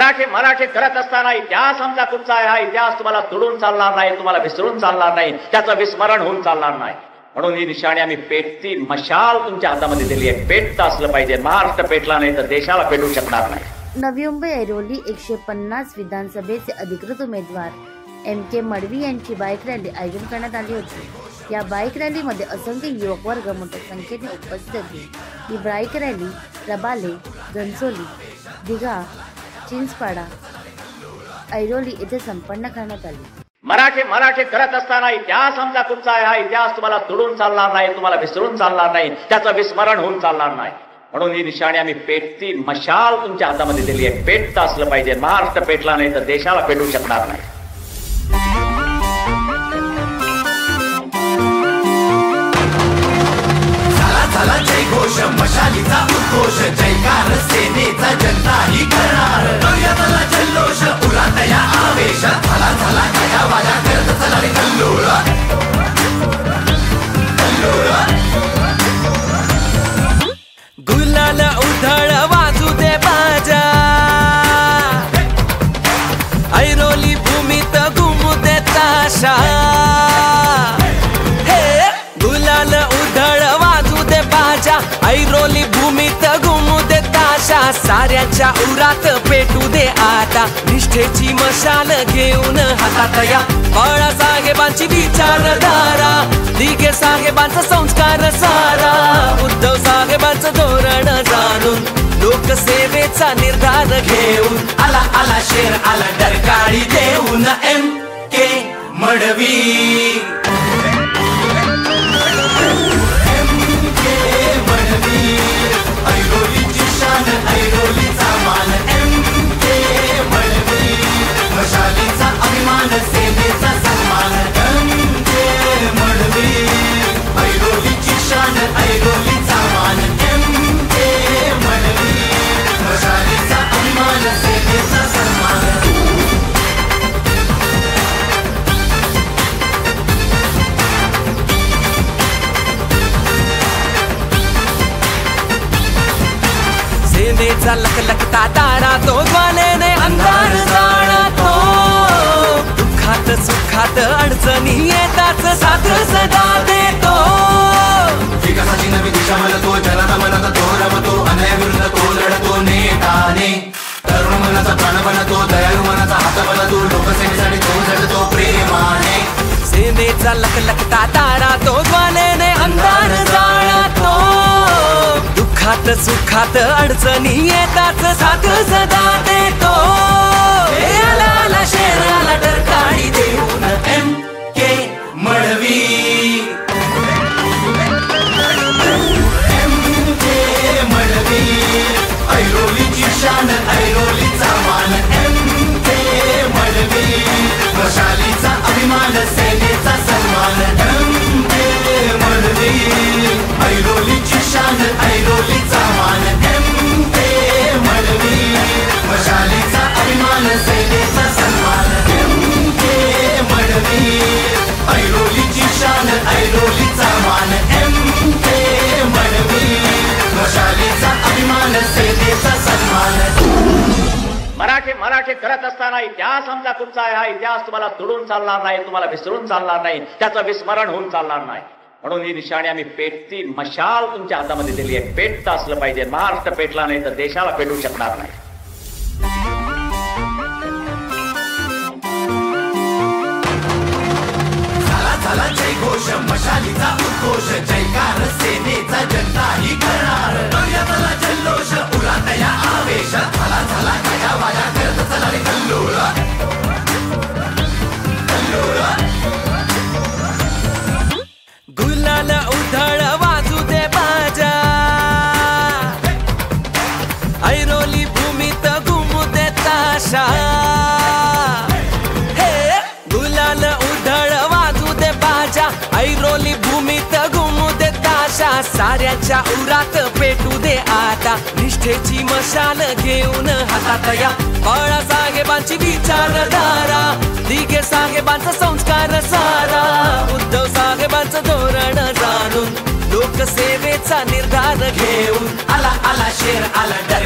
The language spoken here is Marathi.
मराठी करत असताना इतिहास आमचा तुमचा आहे, हा इतिहास तुम्हाला तुडून चालणार नाही, तुम्हाला विसरून चालणार नाही, त्याचं विस्मरण होऊन चालणार नाही. म्हणून ही निशाणी आम्ही पेटती मशाल तुमच्या हातामध्ये दिली आहे. पेटतं असलं पाहिजे. महाराष्ट्र पेटला नाही तर देशाला पेटू शकणार नाही. नवी मुंबई ऐरोली 150 विधानसभेचे अधिकृत उमेदवार MK मडवी यांची बाईक रॅली आयोजन करण्यात आली होती. या बाईक रॅलीमध्ये असंख्य युवक वर्ग मोठ्या संख्येने उपस्थित होते. ही बाईक रॅली रबाले, घनसोली, दिघा, चिंचपाडा, ऐरोली येथे संपन्न करण्यात आली. मराठी करत असताना इतिहास आमचा तुमचा आहे, हा इतिहास तुम्हाला तुडून चालणार नाही, तुम्हाला विसरून चालणार नाही, त्याचं विस्मरण होऊन चालणार नाही. म्हणून ही निशाणी आम्ही पेटती मशाल तुमच्या हातामध्ये दिली आहे. पेटतं असलं पाहिजे. महाराष्ट्र पेटला नाही तर देशाला पेटू शकणार नाही. झाला जय घोष, मशालीचा उद्घोष, जयकार सेनेचा जनताही करणार. झाला जल्लोष, उरात या आवेश, झाला गाया वाजा करत चला रे कल्लोळ. गुलाल उधळ वाजू दे बाजा, ऐरोली भूमीत घुमू दे ताशा. गुलाल उधळ वाजू दे बाजा, ऐरोली भूमीत घुमू दे ताशा. साऱ्याच्या उरात पेटू दे आता निष्ठेची मशाल घेऊन हातात या. बाळा साहेबांची विचारधारा, दिघे साहेबांचा संस्कार सारा, उद्धव साहेबांचं धोरण जाणून लोकसेवेचा निर्धार घेऊन आला शेर आला डरकाळी देऊन MK मडवी. ऐरोलीची शान, ऐरोलीचा मान, MK मडवी. मशालीचा अभिमान, सेनेचा सन्मान, MK मडवी. ऐरोलीची शान, ऐरोलीचा मान, MK मडवी. मशालीचा अभिमान, सेनेचा सन्मान. सेनेचा लखलखता तारा तो ज्वालेने अंधार जाळतो. दुःखात सुखात अडचणी येताच साथ सदा देतो. विकासाची नवी दिशा म्हणतो, जनाला मनाचा तो रमतो, अन्यायाविरुद्ध तो लढतो नेटाने. तरुण मनाचा प्राण बनतो, दयाळू मनाचा हात बनतो, लोकसेवेसाठी तो झटतो प्रेमाने. सेनेचा लखलखता तारा तो ज्वालेने अंधार जाळतो. दुःखात सुखात अडचणी येताच साथ सदा देतो. आला शेराला डरकाळी देऊन MK मडवी. MK मडवी. ऐरोलीची शान, ऐरोलीचा मान, MK मडवी. मशालीचा अभिमान, सेनेचा सन्मान, MK मडवी. ऐरोलीची शान, ऐरोलीचा मान, MK मडवी. मशालीचा अभिमान, सेनेचा सन्मान, MK मडवी. ऐरोलीची शान, ऐरोलीचा मान, MK मडवी. मशालीचा अभिमान, सेनेचा सन्मान. मराठी करत असताना इतिहास आमचा तुमचा आहे, हा इतिहास तुम्हाला तुडून चालणार नाही, तुम्हाला विसरून चालणार नाही, त्याचं विस्मरण होऊन चालणार नाही. म्हणून ही निशाणी आम्ही पेटती मशाल तुमच्या हातामध्ये दिली आहे. पेटतं असलं पाहिजे. महाराष्ट्र पेटला नाही तर देशाला पेटू शकणार नाही. झाला जय घोष, मशालीचा उद्घोष, जयकार सेनेचा जनताही करणार. झाला जल्लोष, उरात या आवेश, झाला गाया वाजा करत चला रे कल्लोळ. गुलाल उधळ वाजू दे बाजा, ऐरोली भूमीत घुमू दे ताशा. गुलाल उधळ वाजू दे बाजा, ऐरोली भूमीत घुमू दे ताशा. साऱ्याच्या उरात पेटू दे आता निष्ठेची मशाल घेऊन हातात या. बाळा साहेबांची विचारधारा, दिघे साहेबांचा संस्कार सारा, उद्धव साहेबांचं धोरण जाणून लोकसेवेचा निर्धार घेऊन आला शेर आला डर